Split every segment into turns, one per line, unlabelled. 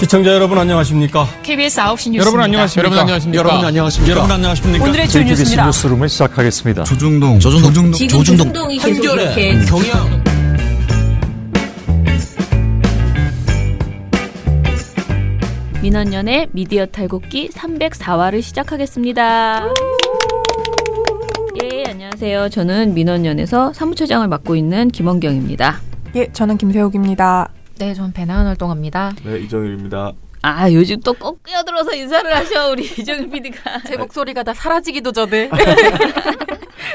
시청자 여러분 안녕하십니까?
KBS 9시 뉴스
여러분 안녕하십니까?
여러분 안녕하십니까?
오늘의 주 뉴스입니다.
뉴스룸을 시작하겠습니다.
조중동이
계속 이렇게
경영
민원연의 미디어 탈곡기 304화를 시작하겠습니다. 예, 안녕하세요. 저는 민원연에서 사무처장을 맡고 있는 김원경입니다.
예, 저는 김세욱입니다.
네, 전 배나은 활동합니다.
네, 이정일입니다.
아, 요즘 또 꼭 끼어들어서 인사를 하셔, 우리 이정일 PD가.
제 목소리가 다 사라지기도 전에.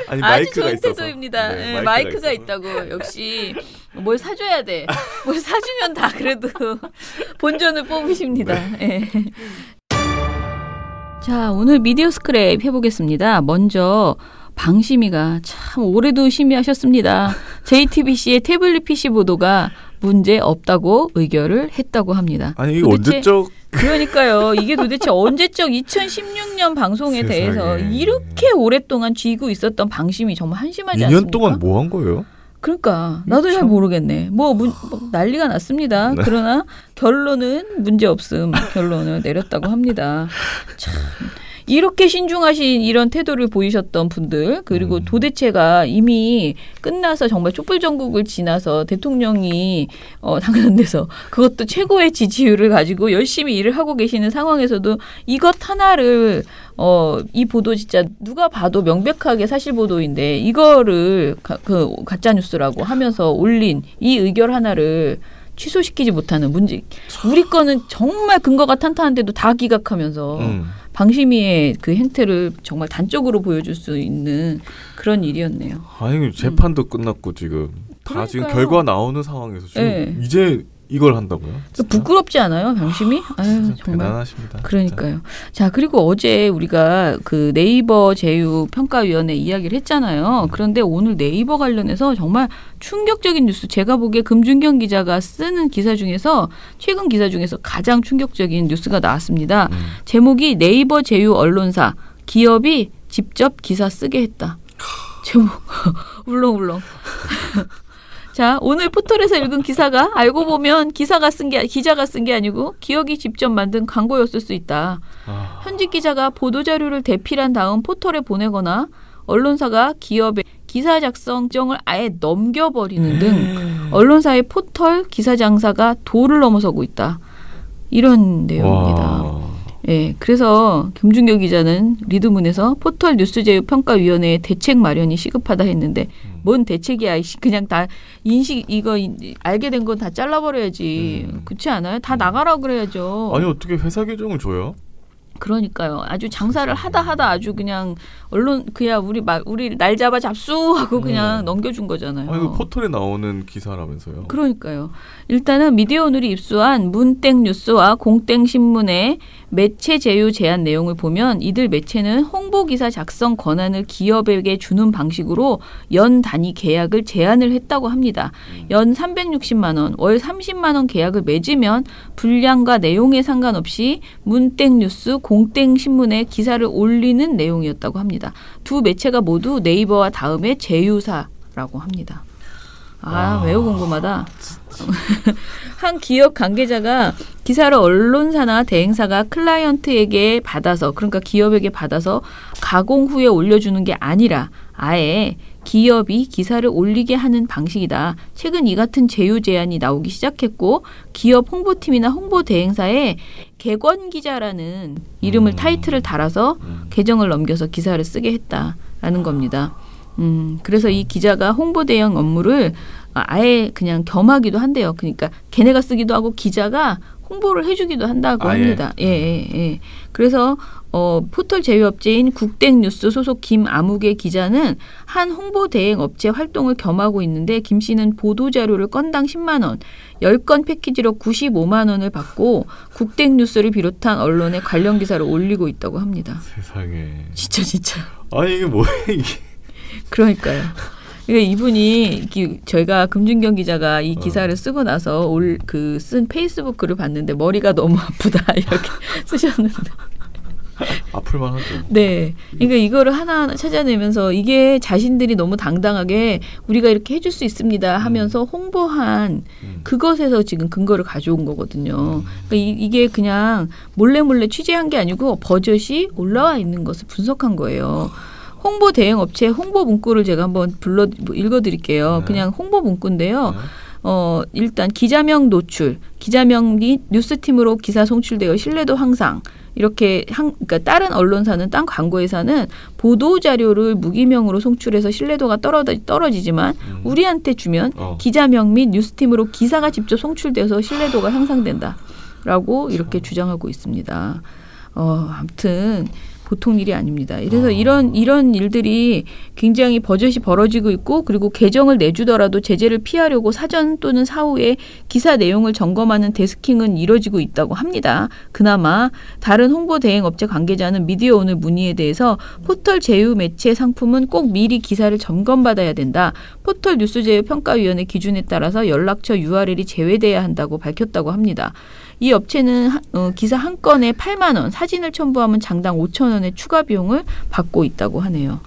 아니,
아주
마이크가
좋은
있어서.
태도입니다.
네,
네, 마이크가 있다고. 역시 뭘 사줘야 돼. 뭘 사주면 다 그래도 본전을 뽑으십니다. 네. 자, 오늘 미디어 스크랩 해보겠습니다. 먼저 방심위가 참 올해도 심의하셨습니다. JTBC의 태블릿 PC 보도가 문제 없다고 의결을 했다고 합니다.
아니, 이게 언제적?
그러니까요. 이게 도대체 언제적 2016년 방송에
세상에.
대해서 이렇게 오랫동안 쥐고 있었던 방심이 정말 한심하지
2년
않습니까?
동안 뭐 한 거예요?
그러니까 나도 잘 모르겠네. 뭐 난리가 났습니다.
네.
그러나 결론은 문제 없음. 결론을 내렸다고 합니다. 참. 이렇게 신중하신 이런 태도를 보이셨던 분들 그리고 도대체가 이미 끝나서 정말 촛불전국을 지나서 대통령이 당선돼서 그것도 최고의 지지율을 가지고 열심히 일을 하고 계시는 상황에서도 이것 하나를 이 보도 진짜 누가 봐도 명백하게 사실 보도인데 이거를 가짜뉴스라고 하면서 올린 이 의결 하나를 취소시키지 못하는 문제. 우리 거는 정말 근거가 탄탄한데도 다 기각하면서 방심위의 그 행태를 정말 단적으로 보여줄 수 있는 그런 일이었네요.
아니, 재판도 끝났고 지금 다 지금 결과 나오는 상황에서 지금
네.
이제 이걸 한다고요?
부끄럽지 않아요, 방심위? 아유, 정말.
대단하십니다.
그러니까요. 자, 그리고 어제 우리가 그 네이버 제휴 평가위원회 이야기를 했잖아요. 그런데 오늘 네이버 관련해서 정말 충격적인 뉴스, 제가 보기에 금준경 기자가 쓰는 기사 중에서 최근 기사 중에서 가장 충격적인 뉴스가 나왔습니다. 제목이 네이버 제휴 언론사 기업이 직접 기사 쓰게 했다. 제목 울렁울렁. 자, 오늘 포털에서 읽은 기사가 알고 보면 기자가 쓴 게 아니고 기업이 직접 만든 광고였을 수 있다. 현직 기자가 보도자료를 대필한 다음 포털에 보내거나 언론사가 기업의 기사 작성정을 아예 넘겨버리는 등 언론사의 포털 기사 장사가 도를 넘어서고 있다. 이런 내용입니다. 예, 그래서 김준경 기자는 리드문에서 포털 뉴스제휴 평가위원회의 대책 마련이 시급하다 했는데 뭔 대책이야? 그냥 다 이거 알게 된 건 다 잘라버려야지. 그렇지 않아요? 다 나가라고 그래야죠.
아니, 어떻게 회사 계정을 줘요?
그러니까요. 아주 장사를 하다 아주 그냥 언론 그야 우리 날 잡아 잡수하고 그냥 넘겨준 거잖아요.
아니, 포털에 나오는 기사라면서요.
그러니까요. 일단은 미디어오늘이 입수한 문땡 뉴스와 공땡 신문의 매체 제휴 제한 내용을 보면 이들 매체는 홍보기사 작성 권한을 기업에게 주는 방식으로 연 단위 계약을 제한을 했다고 합니다. 연 360만 원, 월 30만 원 계약을 맺으면 분량과 내용에 상관없이 문땡 뉴스, 공땡 신문에 기사를 올리는 내용이었다고 합니다. 두 매체가 모두 네이버와 다음에 제휴사라고 합니다. 매우 궁금하다. 한 기업 관계자가 기사를 언론사나 대행사가 클라이언트에게 받아서 그러니까 기업에게 받아서 가공 후에 올려주는 게 아니라 아예 기업이 기사를 올리게 하는 방식이다. 최근 이 같은 제휴 제한이 나오기 시작했고 기업 홍보팀이나 홍보 대행사에 객원 기자라는 이름을 타이틀을 달아서 계정을 넘겨서 기사를 쓰게 했다라는 겁니다. 그래서 이 기자가 홍보 대행 업무를 아예 그냥 겸하기도 한대요. 그러니까 걔네가 쓰기도 하고 기자가 홍보를 해주기도 한다고 합니다. 예. 그래서 포털 제휴업체인 국땡뉴스 소속 김아무개 기자는 한 홍보 대행 업체 활동을 겸하고 있는데 김 씨는 보도자료를 건당 10만 원, 10건 패키지로 95만 원을 받고 국땡뉴스를 비롯한 언론에 관련 기사를 올리고 있다고 합니다.
세상에.
진짜.
아니, 이게 뭐예요, 이게.
그러니까요. 이분이 저희가 금준경 기자가 이 기사를 쓰고 나서 쓴 페이스북 글을 봤는데 머리가 너무 아프다 이렇게 쓰셨는데
아플만 하죠.
네. 그러니까 이거를 하나하나 찾아내면서 이게 자신들이 너무 당당하게 우리가 이렇게 해줄 수 있습니다 하면서 홍보한 그것에서 지금 근거를 가져온 거거든요. 그러니까 이게 그냥 몰래 취재한 게 아니고 버젓이 올라와 있는 것을 분석한 거예요. 홍보 대행 업체 홍보 문구를 제가 한번 읽어드릴게요.
네.
그냥 홍보 문구인데요.
네.
일단 기자명 노출, 기자명 및 뉴스팀으로 기사 송출되어 신뢰도 향상. 이렇게 그러니까 다른 언론사는 딴 광고회사는 보도 자료를 무기명으로 송출해서 신뢰도가 떨어지지만 우리한테 주면 기자명 및 뉴스팀으로 기사가 직접 송출돼서 신뢰도가 향상된다라고 이렇게 주장하고 있습니다. 아무튼 보통 일이 아닙니다. 그래서 이런 일들이 굉장히 버젓이 벌어지고 있고 그리고 개정을 내주더라도 제재를 피하려고 사전 또는 사후에 기사 내용을 점검하는 데스킹은 이뤄지고 있다고 합니다. 그나마 다른 홍보 대행 업체 관계자는 미디어 오늘 문의에 대해서 포털 제휴 매체 상품은 꼭 미리 기사를 점검받아야 된다. 포털 뉴스 제휴 평가위원회 기준에 따라서 연락처 URL이 제외돼야 한다고 밝혔다고 합니다. 이 업체는 기사 한 건에 8만 원, 사진을 첨부하면 장당 5천 원의 추가 비용을 받고 있다고 하네요.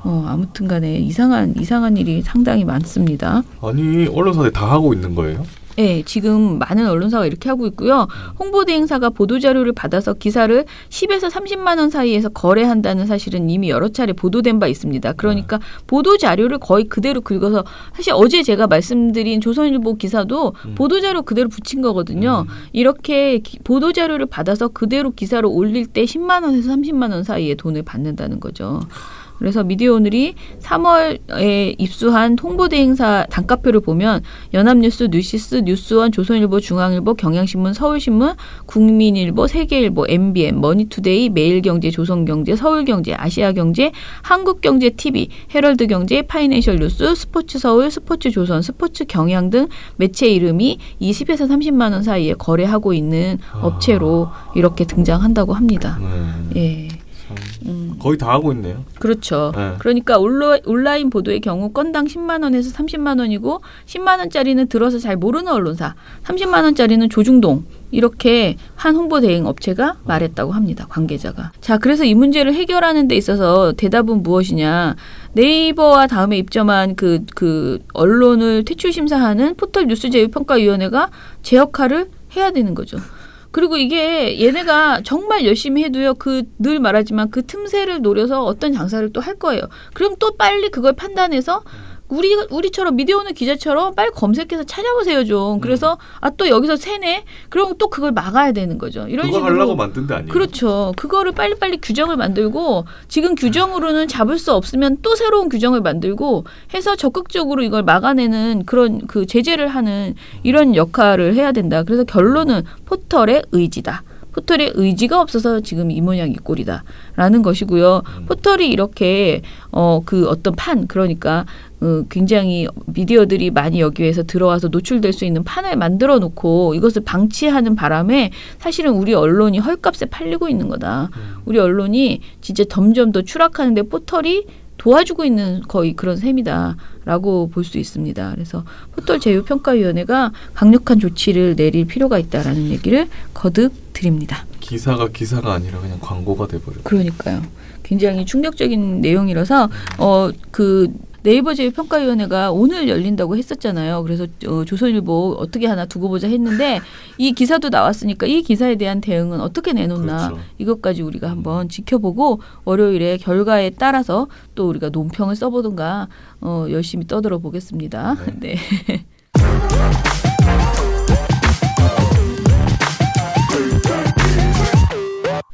아무튼 간에 이상한 일이 상당히 많습니다.
아니 언론사들 다 하고 있는 거예요?
네, 지금 많은 언론사가 이렇게 하고 있고요. 홍보대행사가 보도자료를 받아서 기사를 10에서 30만 원 사이에서 거래한다는 사실은 이미 여러 차례 보도된 바 있습니다. 그러니까 보도자료를 거의 그대로 긁어서 사실 어제 제가 말씀드린 조선일보 기사도 보도자료 그대로 붙인 거거든요. 이렇게 보도자료를 받아서 그대로 기사로 올릴 때 10만 원에서 30만 원 사이에 돈을 받는다는 거죠. 그래서 미디어 오늘이 3월에 입수한 홍보대행사 단가표를 보면 연합뉴스, 뉴시스, 뉴스원, 조선일보, 중앙일보, 경향신문, 서울신문, 국민일보, 세계일보, MBN, 머니투데이, 매일경제, 조선경제, 서울경제, 아시아경제, 한국경제TV, 헤럴드경제, 파이낸셜뉴스, 스포츠서울, 스포츠조선, 스포츠경향 등 매체 이름이 20에서 30만 원 사이에 거래하고 있는 업체로 이렇게 등장한다고 합니다. 예.
거의 다 하고 있네요.
그렇죠.
네.
그러니까 온라인 보도의 경우 건당 10만 원에서 30만 원이고 10만 원짜리는 들어서 잘 모르는 언론사, 30만 원짜리는 조중동 이렇게 한 홍보 대행 업체가 말했다고 합니다. 관계자가. 자, 그래서 이 문제를 해결하는 데 있어서 대답은 무엇이냐. 네이버와 다음에 입점한 그 언론을 퇴출 심사하는 포털 뉴스 제휴 평가위원회가 제 역할을 해야 되는 거죠. 그리고 이게 얘네가 정말 열심히 해도요. 늘 말하지만 그 틈새를 노려서 어떤 장사를 또 할 거예요. 그럼 또 빨리 그걸 판단해서 우리처럼 미디어 오늘 기자처럼 빨리 검색해서 찾아보세요 좀. 그래서 또 여기서 새네. 그럼 또 그걸 막아야 되는 거죠. 이런
그거
식으로
하려고 만든 데 아니에요?
그렇죠. 그거를 빨리빨리 규정을 만들고 지금 규정으로는 잡을 수 없으면 또 새로운 규정을 만들고 해서 적극적으로 이걸 막아내는 그런 그 제재를 하는 이런 역할을 해야 된다. 그래서 결론은 포털의 의지다. 포털의 의지가 없어서 지금 이 모양 이 꼴이다라는 것이고요. 포털이 이렇게 어떤 그러니까 굉장히 미디어들이 많이 여기 에서 들어와서 노출될 수 있는 판을 만들어 놓고 이것을 방치하는 바람에 사실은 우리 언론이 헐값에 팔리고 있는 거다. 우리 언론이 진짜 점점 더 추락하는데 포털이 도와주고 있는 거의 그런 셈이다라고 볼 수 있습니다. 그래서 포털 제휴평가위원회가 강력한 조치를 내릴 필요가 있다라는 얘기를 거듭 드립니다.
기사가 아니라 그냥 광고가 돼버려.
그러니까요. 굉장히 충격적인 내용이라서 네이버 제휴평가위원회가 오늘 열린다고 했었잖아요. 그래서 조선일보 어떻게 하나 두고 보자 했는데 이 기사도 나왔으니까 이 기사에 대한 대응은 어떻게 내놓나
그렇죠.
이것까지 우리가 한번 지켜보고 월요일에 결과에 따라서 또 우리가 논평을 써보든가 열심히 떠들어 보겠습니다. 네.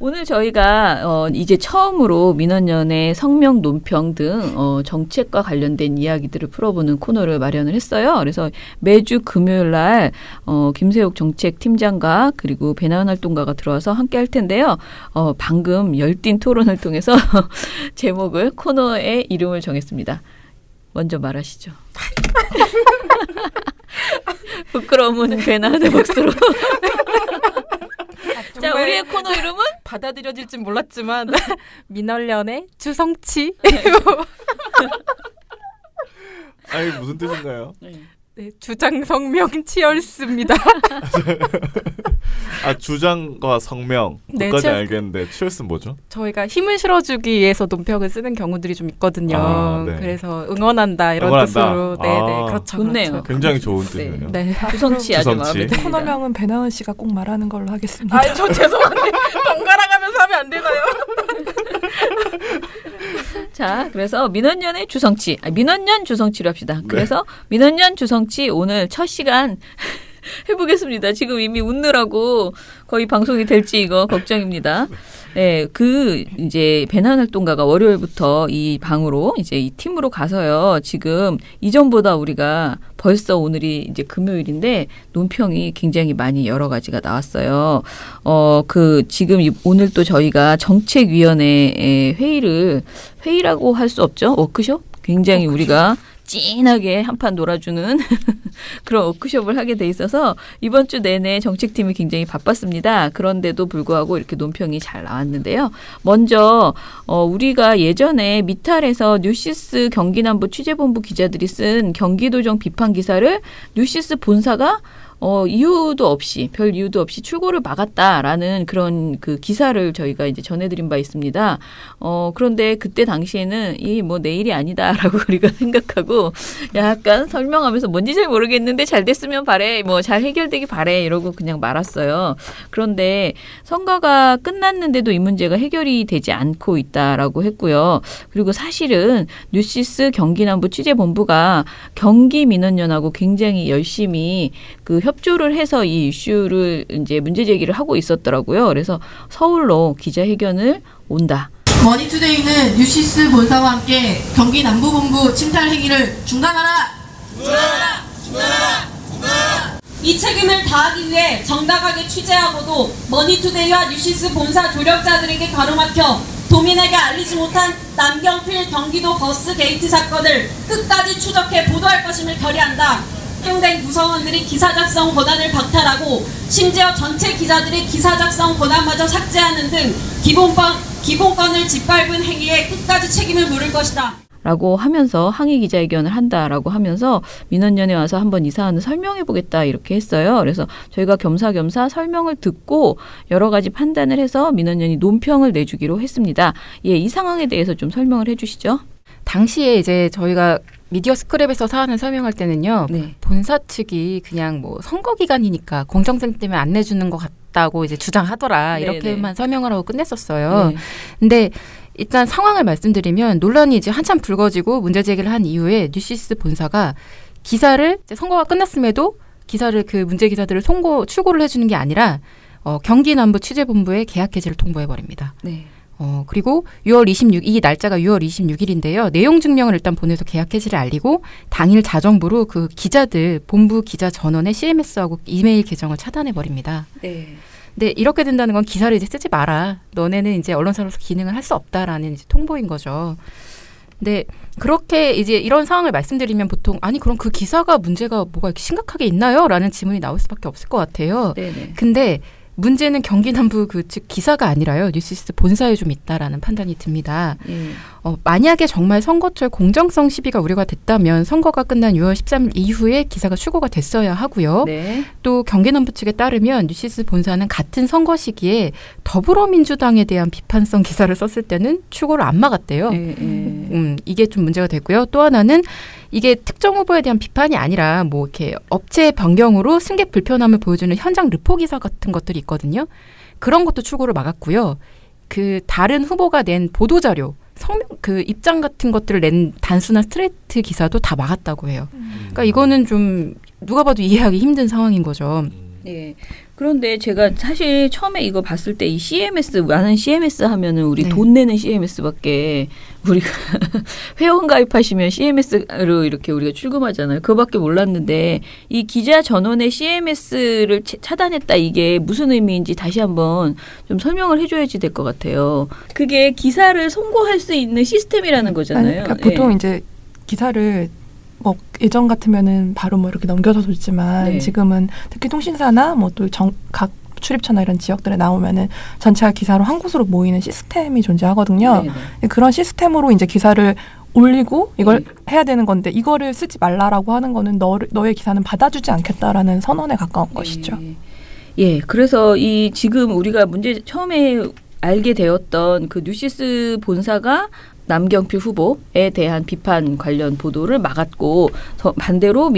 오늘 저희가 이제 처음으로 민원연의 성명 논평 등 정책과 관련된 이야기들을 풀어보는 코너를 마련을 했어요. 그래서 매주 금요일 날 김세욱 정책팀장과 그리고 배나은 활동가가 들어와서 함께 할 텐데요. 방금 열띤 토론을 통해서 제목을 코너의 이름을 정했습니다. 먼저 말하시죠. 부끄러움은 배나은의 몫으로. 자, 우리의 코너 이름은
받아들여질진 몰랐지만 민원련의 주성치.
아니 무슨 뜻인가요?
네, 주장 성명 치얼스입니다.
아 주장과 성명
네,
그까지
치얼스.
알겠는데 치얼스는 뭐죠?
저희가 힘을 실어주기 위해서 논평을 쓰는 경우들이 좀 있거든요.
아, 네.
그래서 응원한다 이런
응원한다.
뜻으로. 네네
아,
그렇죠.
좋네요.
그렇죠.
굉장히 좋은 뜻이네요.
네.
주성치 아주
주성치.
마음에 듭니다.
코너명은 배나은 씨가 꼭 말하는 걸로 하겠습니다.
아, 저 죄송한데 번갈아 가면서 하면 안 되나요?
자, 그래서 민원연의 주성치, 민원연 주성치로 합시다. 그래서 민원연 주성치 오늘 첫 시간 해보겠습니다. 지금 이미 웃느라고 거의 방송이 될지 이거 걱정입니다. 네, 이제 배난 활동가가 월요일부터 이 방으로 이제 이 팀으로 가서요. 지금 이전보다 우리가 벌써 오늘이 이제 금요일인데 논평이 굉장히 많이 여러 가지가 나왔어요. 지금 오늘 또 저희가 정책위원회 회의라고 할 수 없죠. 워크숍? 굉장히 우리가 찐하게 한판 놀아주는 그런 워크숍을 하게 돼 있어서 이번 주 내내 정책팀이 굉장히 바빴습니다. 그런데도 불구하고 이렇게 논평이 잘 나왔는데요. 먼저 우리가 예전에 미탈에서 뉴시스 경기남부 취재본부 기자들이 쓴 경기도정 비판 기사를 뉴시스 본사가 별 이유도 없이 출고를 막았다라는 그런 그 기사를 저희가 이제 전해드린 바 있습니다. 그런데 그때 당시에는 뭐 내일이 아니다라고 우리가 생각하고 약간 설명하면서 뭔지 잘 모르겠는데 잘 됐으면 바래, 뭐 잘 해결되기 바래 이러고 그냥 말았어요. 그런데 선거가 끝났는데도 이 문제가 해결이 되지 않고 있다라고 했고요. 그리고 사실은 뉴시스 경기남부 취재본부가 경기민원연하고 굉장히 열심히 그 협조를 해서 이 이슈를 이제 문제 제기를 하고 있었더라고요. 그래서 서울로 기자회견을 온다.
머니투데이는 뉴시스 본사와 함께 경기 남부본부 침탈 행위를 중단하라! 이 책임을 다하기 위해 정당하게 취재하고도 머니투데이와 뉴시스 본사 조력자들에게 가로막혀 도민에게 알리지 못한 남경필 경기도 버스 게이트 사건을 끝까지 추적해 보도할 것임을 결의한다. 사용된 구성원들이 기사 작성 권한을 박탈하고 심지어 전체 기자들의 기사 작성 권한마저 삭제하는 등 기본권을 짓밟은 행위에 끝까지 책임을 물을 것이다.
라고 하면서 항의 기자회견을 한다라고 하면서 민원연에 와서 한번 이 사안을 설명해보겠다 이렇게 했어요. 그래서 저희가 겸사겸사 설명을 듣고 여러 가지 판단을 해서 민원연이 논평을 내주기로 했습니다. 예, 이 상황에 대해서 좀 설명을 해주시죠.
당시에 이제 저희가 미디어 스크랩에서 사안을 설명할 때는요.
네.
본사 측이 그냥 뭐 선거 기간이니까 공정성 때문에 안 내주는 것 같다고 이제 주장하더라.
네,
이렇게만 설명을 하고 끝냈었어요.
네.
근데 일단 상황을 말씀드리면 논란이 이제 한참 불거지고 문제 제기를 한 이후에 뉴시스 본사가 기사를 이제 선거가 끝났음에도 기사를 그 문제 기사들을 출고를 해주는 게 아니라 경기 남부 취재본부에 계약 해지를 통보해버립니다.
네.
그리고 6월 26일, 이 날짜가 6월 26일인데요. 내용 증명을 일단 보내서 계약 해지를 알리고 당일 자정부로 그 기자들, 본부 기자 전원의 CMS하고 이메일 계정을 차단해버립니다.
네.
근데 이렇게 된다는 건 기사를 이제 쓰지 마라. 너네는 이제 언론사로서 기능을 할 수 없다라는 이제 통보인 거죠. 근데 그렇게 이제 이런 상황을 말씀드리면 보통 아니 그럼 그 기사가 문제가 뭐가 이렇게 심각하게 있나요? 라는 질문이 나올 수밖에 없을 것 같아요.
네네.
근데 문제는 경기 남부 즉 기사가 아니라요. 뉴시스 본사에 좀 있다라는 판단이 듭니다. 만약에 정말 선거철 공정성 시비가 우려가 됐다면 선거가 끝난 6월 13일 이후에 기사가 출고가 됐어야 하고요.
네.
또 경기 남부 측에 따르면 뉴시스 본사는 같은 선거 시기에 더불어민주당에 대한 비판성 기사를 썼을 때는 출고를 안 막았대요. 이게 좀 문제가 됐고요. 또 하나는 이게 특정 후보에 대한 비판이 아니라 뭐 이렇게 업체 변경으로 승객 불편함을 보여주는 현장 르포 기사 같은 것들이 있거든요. 그런 것도 출고를 막았고요. 그 다른 후보가 낸 보도 자료, 성명 그 입장 같은 것들을 낸 단순한 스트레이트 기사도 다 막았다고 해요. 그러니까 이거는 좀 누가 봐도 이해하기 힘든 상황인 거죠.
네. 그런데 제가 사실 처음에 이거 봤을 때 이 CMS, 많은 CMS 하면은 우리
네.
돈 내는 CMS밖에 우리가 회원 가입하시면 CMS로 이렇게 우리가 출금하잖아요. 그거밖에 몰랐는데 이 기자 전원의 CMS를 차단했다 이게 무슨 의미인지 다시 한번 좀 설명을 해줘야지 될 것 같아요. 그게 기사를 송고할 수 있는 시스템이라는 거잖아요.
그러니까 보통 이제 기사를 뭐 예전 같으면은 바로 뭐 이렇게 넘겨서 줬지만
네.
지금은 특히 통신사나 뭐 또 각 출입처나 이런 지역들에 나오면은 전체가 기사로 한 곳으로 모이는 시스템이 존재하거든요.
네네.
그런 시스템으로 이제 기사를 올리고 이걸 해야 되는 건데 이거를 쓰지 말라라고 하는 거는 너의 기사는 받아주지 않겠다라는 선언에 가까운 것이죠.
예, 그래서 이 지금 우리가 문제 처음에 알게 되었던 그 뉴시스 본사가 남경필 후보에 대한 비판 관련 보도를 막았고 반대로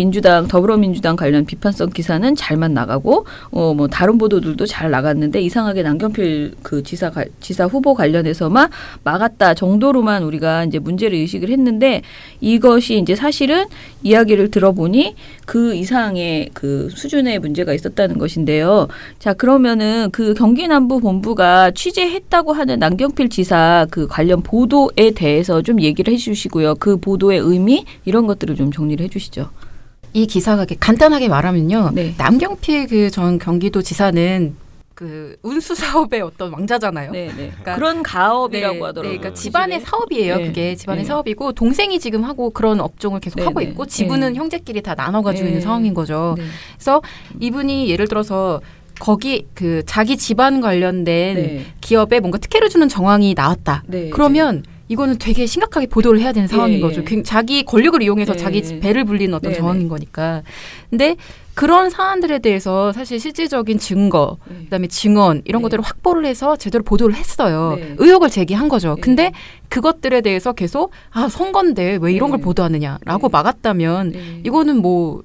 더불어민주당 관련 비판성 기사는 잘만 나가고 뭐 다른 보도들도 잘 나갔는데 이상하게 남경필 그 지사 후보 관련해서만 막았다 정도로만 우리가 이제 문제를 의식을 했는데 이것이 이제 사실은 이야기를 들어보니 그 이상의 그 수준의 문제가 있었다는 것인데요. 자, 그러면은 그 경기남부본부가 취재했다고 하는 남경필 지사 그 관련 보도에 대해서 좀 얘기를 해주시고요. 그 보도의 의미 이런 것들을 좀 정리를 해주시죠.
이 기사가 간단하게 말하면요.
네.
남경필 그 전 경기도 지사는 그 운수 사업의 어떤 왕자잖아요.
네, 네.
그러니까
그런 가업이라고
네,
하더라고요.
네, 그러니까 집안의 사업이에요.
네.
그게 집안의
네.
사업이고 동생이 지금 하고 그런 업종을 계속
네,
하고
네.
있고 지분은
네.
형제끼리 다 나눠가지고
네.
있는 상황인 거죠.
네.
그래서 이분이 예를 들어서 거기 그 자기 집안 관련된
네.
기업에 뭔가 특혜를 주는 정황이 나왔다.
네.
그러면 이거는 되게 심각하게 보도를 해야 되는 상황인
예,
거죠.
예.
자기 권력을 이용해서
네.
자기 배를 불리는 어떤
네,
정황인 거니까. 근데 그런 사안들에 대해서 사실 실질적인 증거,
네.
그다음에 증언 이런
네.
것들을 확보를 해서 제대로 보도를 했어요.
네.
의혹을 제기한 거죠.
네.
근데 그것들에 대해서 계속 선거인데 왜 이런
네.
걸 보도하느냐라고
네.
막았다면
네.
이거는 뭐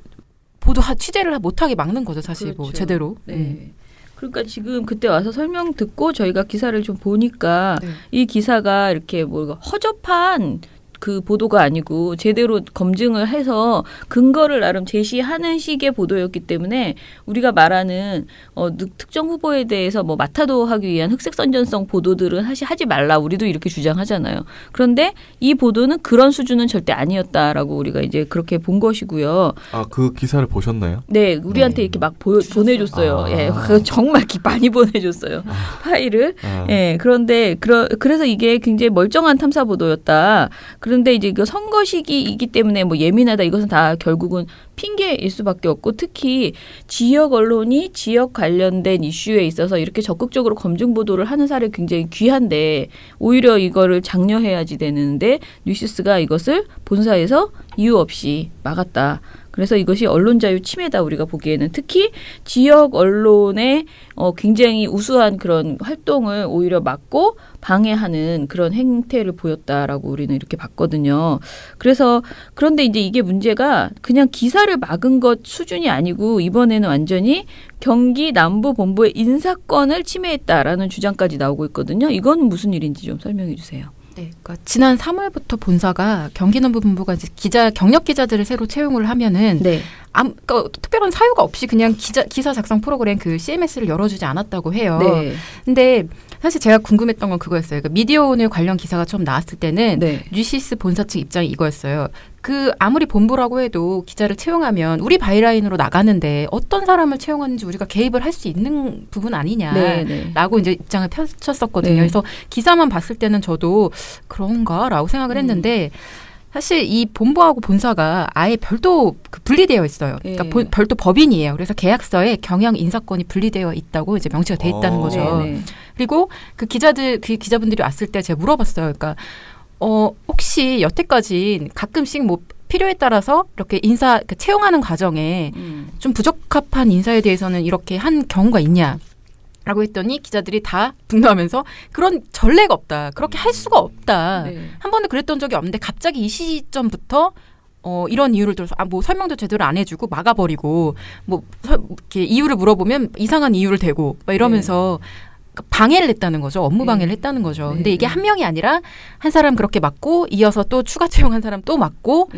취재를 못하게 막는 거죠. 사실 뭐
그렇죠.
제대로.
네. 그러니까 지금 그때 와서 설명 듣고 저희가 기사를 좀 보니까
네.
이 기사가 이렇게 허접한 그 보도가 아니고 제대로 검증을 해서 근거를 나름 제시하는 식의 보도였기 때문에 우리가 말하는 특정 후보에 대해서 뭐 마타도하기 위한 흑색 선전성 보도들은 사실 하지 말라 우리도 이렇게 주장하잖아요. 그런데 이 보도는 그런 수준은 절대 아니었다라고 우리가 이제 그렇게 본 것이고요.
아, 그 기사를 보셨나요?
네, 우리한테 이렇게 막 보내줬어요.
아.
예, 정말 많이 보내줬어요. 파일을.
아.
예, 그런데 그래서 이게 굉장히 멀쩡한 탐사 보도였다. 그런데 이제 그 선거 시기이기 때문에 뭐 예민하다 이것은 다 결국은 핑계일 수밖에 없고 특히 지역 언론이 지역 관련된 이슈에 있어서 이렇게 적극적으로 검증 보도를 하는 사례 굉장히 귀한데 오히려 이거를 장려해야지 되는데 뉴시스가 이것을 본사에서 이유 없이 막았다. 그래서 이것이 언론 자유 침해다 우리가 보기에는 특히 지역 언론의 굉장히 우수한 그런 활동을 오히려 막고 방해하는 그런 행태를 보였다라고 우리는 이렇게 봤거든요. 그래서 그런데 이제 이게 문제가 그냥 기사를 막은 것 수준이 아니고 이번에는 완전히 경기 남부본부의 인사권을 침해했다라는 주장까지 나오고 있거든요. 이건 무슨 일인지 좀 설명해 주세요.
네, 그러니까 지난 3월부터 본사가 경기남부본부가 이제 경력 기자들을 새로 채용을 하면은
네.
그러니까 특별한 사유가 없이 그냥 기사 작성 프로그램 그 CMS를 열어주지 않았다고 해요.
네.
근데 사실 제가 궁금했던 건 그거였어요. 그러니까 미디어오늘 관련 기사가 처음 나왔을 때는
네.
뉴시스 본사 측 입장이 이거였어요. 그 아무리 본부라고 해도 기자를 채용하면 우리 바이라인으로 나가는데 어떤 사람을 채용하는지 우리가 개입을 할 수 있는 부분 아니냐라고 이제 입장을 펼쳤었거든요.
네.
그래서 기사만 봤을 때는 저도 그런가라고 생각을 했는데 사실 이 본부하고 본사가 아예 별도 분리되어 있어요. 그러니까 별도 법인이에요. 그래서 계약서에 경영 인사권이 분리되어 있다고 이제 명시가 돼 있다는 거죠.
네.
그리고 그 기자분들이 왔을 때 제가 물어봤어요. 그러니까 혹시 여태까지 가끔씩 뭐 필요에 따라서 이렇게 채용하는 과정에 좀 부적합한 인사에 대해서는 이렇게 한 경우가 있냐? 라고 했더니 기자들이 다 분노하면서 그런 전례가 없다. 그렇게 할 수가 없다.
네.
한 번도 그랬던 적이 없는데 갑자기 이 시점부터 이런 이유를 들어서 뭐 설명도 제대로 안 해주고 막아버리고 뭐 이렇게 이유를 물어보면 이상한 이유를 대고 막 이러면서 방해를 했다는 거죠. 업무 방해를 했다는 거죠. 근데 이게 한 명이 아니라 한 사람 그렇게 막고 이어서 또 추가 채용한 사람 또 막고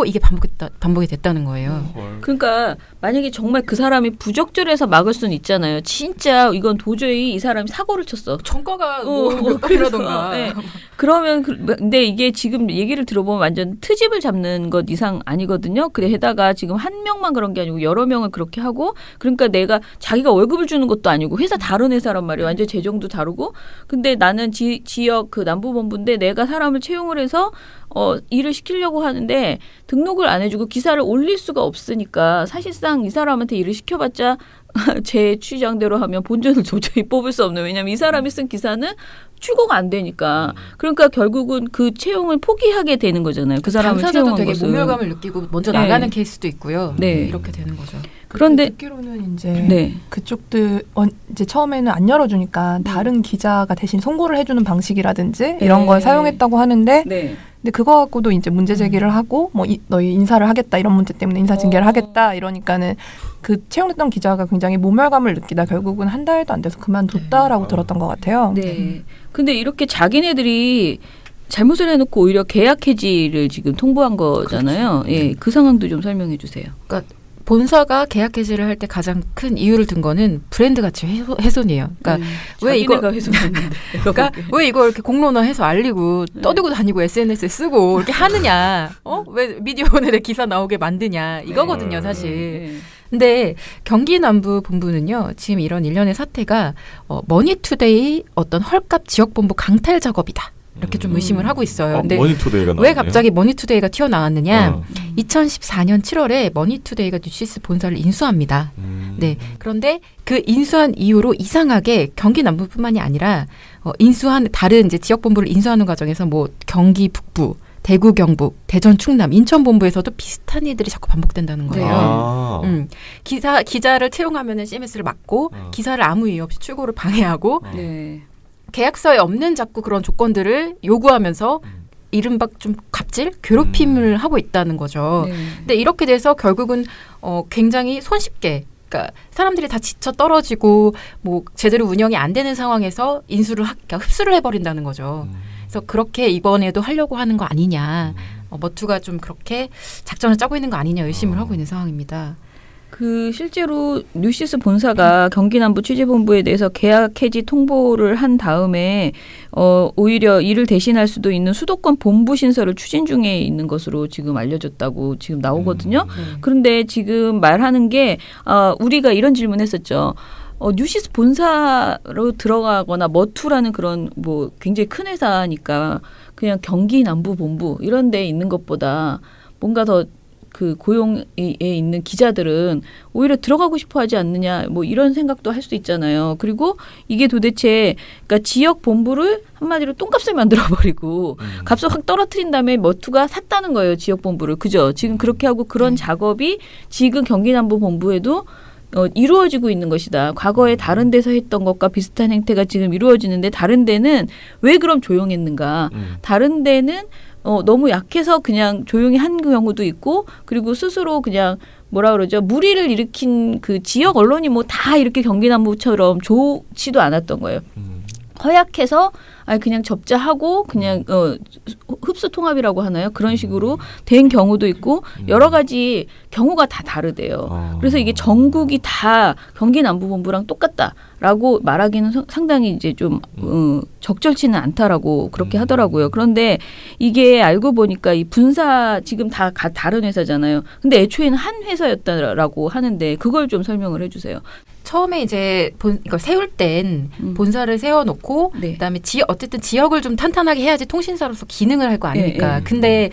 이게 반복이 됐다는 거예요.
그러니까 만약에 정말 그 사람이 부적절해서 막을 수는 있잖아요. 진짜 이건 도저히 이 사람이 사고를 쳤어.
전과가 몇 번이라던가.
네. 그러면 근데 이게 지금 얘기를 들어보면 완전 트집을 잡는 것 이상 아니거든요. 게다가 지금 한 명만 그런 게 아니고 여러 명을 그렇게 하고 그러니까 자기가 월급을 주는 것도 아니고 회사 다른 회사란 말이에요. 완전 재정도 다르고 근데 나는 지역 그 남부본부인데 내가 사람을 채용을 해서 일을 시키려고 하는데 등록을 안 해주고 기사를 올릴 수가 없으니까 사실상 이 사람한테 일을 시켜봤자 제 취장대로 하면 본전을 도저히 뽑을 수 없는 왜냐하면 이 사람이 쓴 기사는 출고가 안 되니까 그러니까 결국은 그 채용을 포기하게 되는 거잖아요. 그 사람을
당사자도
채용한
되게
것은.
모멸감을 느끼고 먼저 나가는 케이스도 있고요.
네.
이렇게 되는 거죠.
그런데
듣기로는 이제 그쪽들 이제 처음에는 안 열어주니까 다른 기자가 대신 송고를 해주는 방식이라든지 이런 걸 사용했다고 하는데 근데 그거 갖고도 이제 문제 제기를 하고 뭐 너희 인사를 하겠다 이런 문제 때문에 인사 징계를 하겠다 이러니까는 그 채용됐던 기자가 굉장히 모멸감을 느끼다 결국은 한 달도 안 돼서 그만뒀다라고 들었던 것 같아요.
네. 근데 이렇게 자기네들이 잘못을 해놓고 오히려 계약 해지를 지금 통보한 거잖아요. 그렇죠. 예, 그 상황도 좀 설명해 주세요.
그러니까 본사가 계약 해지를 할 때 가장 큰 이유를 든 거는 브랜드 가치 훼손이에요. 그러니까 왜 이거 그러니까 왜 이거 이렇게 공론화해서 알리고 떠들고 다니고 SNS에 쓰고 이렇게 하느냐? 왜 미디어 오늘에 기사 나오게 만드냐? 이거거든요, 사실. 근데 경기 남부 본부는요, 지금 이런 일련의 사태가 머니투데이 어떤 헐값 지역본부 강탈 작업이다. 이렇게 좀 의심을 하고 있어요. 근데
머니투데이가
왜 갑자기 머니투데이가 튀어나왔느냐? 2014년 7월에 머니투데이가 뉴시스 본사를 인수합니다. 네. 그런데 그 인수한 이후로 이상하게 경기 남부뿐만이 아니라 인수한 다른 이제 지역 본부를 인수하는 과정에서 뭐 경기 북부, 대구 경북, 대전 충남, 인천 본부에서도 비슷한 일들이 자꾸 반복된다는 거예요. 기자를 채용하면은 CMS를 막고 기사를 아무 이유 없이 출고를 방해하고 계약서에 없는 자꾸 그런 조건들을 요구하면서 이른바 좀 갑질, 괴롭힘을 하고 있다는 거죠. 근데 이렇게 돼서 결국은 굉장히 손쉽게, 그러니까 사람들이 다 지쳐 떨어지고 뭐 제대로 운영이 안 되는 상황에서 인수를 그러니까 흡수를 해버린다는 거죠. 그래서 그렇게 이번에도 하려고 하는 거 아니냐, 머투가 좀 그렇게 작전을 짜고 있는 거 아니냐 의심을 하고 있는 상황입니다.
그 실제로 뉴시스 본사가 경기 남부 취재본부에 대해서 계약 해지 통보를 한 다음에 오히려 이를 대신할 수도 있는 수도권 본부 신설을 추진 중에 있는 것으로 지금 알려졌다고 지금 나오거든요. 그런데 지금 말하는 게 우리가 이런 질문했었죠. 뉴시스 본사로 들어가거나 머투라는 그런 뭐 굉장히 큰 회사니까 그냥 경기 남부 본부 이런 데 있는 것보다 뭔가 더 그 고용에 있는 기자들은 오히려 들어가고 싶어 하지 않느냐, 뭐 이런 생각도 할 수 있잖아요. 그리고 이게 도대체, 그러니까 지역 본부를 한마디로 똥값을 만들어버리고 값을 확 떨어뜨린 다음에 머투가 샀다는 거예요, 지역 본부를. 그죠? 지금 그렇게 하고 그런 작업이 지금 경기남부 본부에도 이루어지고 있는 것이다. 과거에 다른 데서 했던 것과 비슷한 행태가 지금 이루어지는데 다른 데는 왜 그럼 조용했는가? 다른 데는 너무 약해서 그냥 조용히 한 경우도 있고, 그리고 스스로 그냥 뭐라 그러죠? 무리를 일으킨 그 지역 언론이 뭐 다 이렇게 경기남부처럼 좋지도 않았던 거예요. 허약해서 그냥 접자하고 그냥 흡수 통합이라고 하나요? 그런 식으로 된 경우도 있고 여러 가지 경우가 다 다르대요. 그래서 이게 전국이 다 경기 남부본부랑 똑같다라고 말하기는 상당히 이제 좀 적절치는 않다라고 그렇게 하더라고요. 그런데 이게 알고 보니까 이 분사 지금 다 다른 회사잖아요. 근데 애초에는 한 회사였다라고 하는데 그걸 좀 설명을 해주세요.
처음에 이제 이걸 세울 땐 본사를 세워놓고 그다음에 어쨌든 지역을 좀 탄탄하게 해야지 통신사로서 기능을 할 거 아닙니까? 근데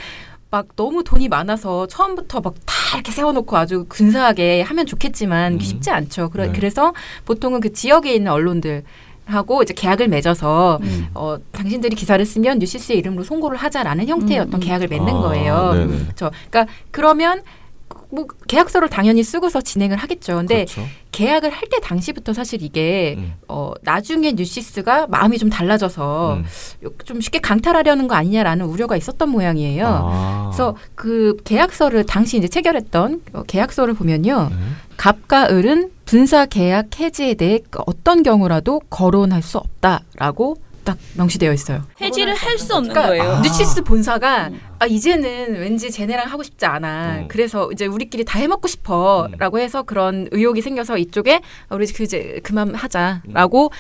막 너무 돈이 많아서 처음부터 막 다 이렇게 세워놓고 아주 근사하게 하면 좋겠지만 쉽지 않죠. 그래서 보통은 그 지역에 있는 언론들 하고 이제 계약을 맺어서 당신들이 기사를 쓰면 뉴시스의 이름으로 송고를 하자라는 형태의 어떤 계약을 맺는 거예요. 그러니까 그러면 뭐 계약서를 당연히 쓰고서 진행을 하겠죠. 근데 계약을 할 때 당시부터 사실 이게 나중에 뉴시스가 마음이 좀 달라져서 좀 쉽게 강탈하려는 거 아니냐라는 우려가 있었던 모양이에요. 그래서 그 계약서를 당시 이제 체결했던 계약서를 보면요. 갑과 을은 분사 계약 해지에 대해 어떤 경우라도 거론할 수 없다라고 딱 명시되어 있어요.
해지를 할 수 없는
그러니까
거예요.
뉴시스 본사가 이제는 왠지 쟤네랑 하고 싶지 않아. 그래서 이제 우리끼리 다 해먹고 싶어라고 해서 그런 의혹이 생겨서 이쪽에 우리 이제 그만하자라고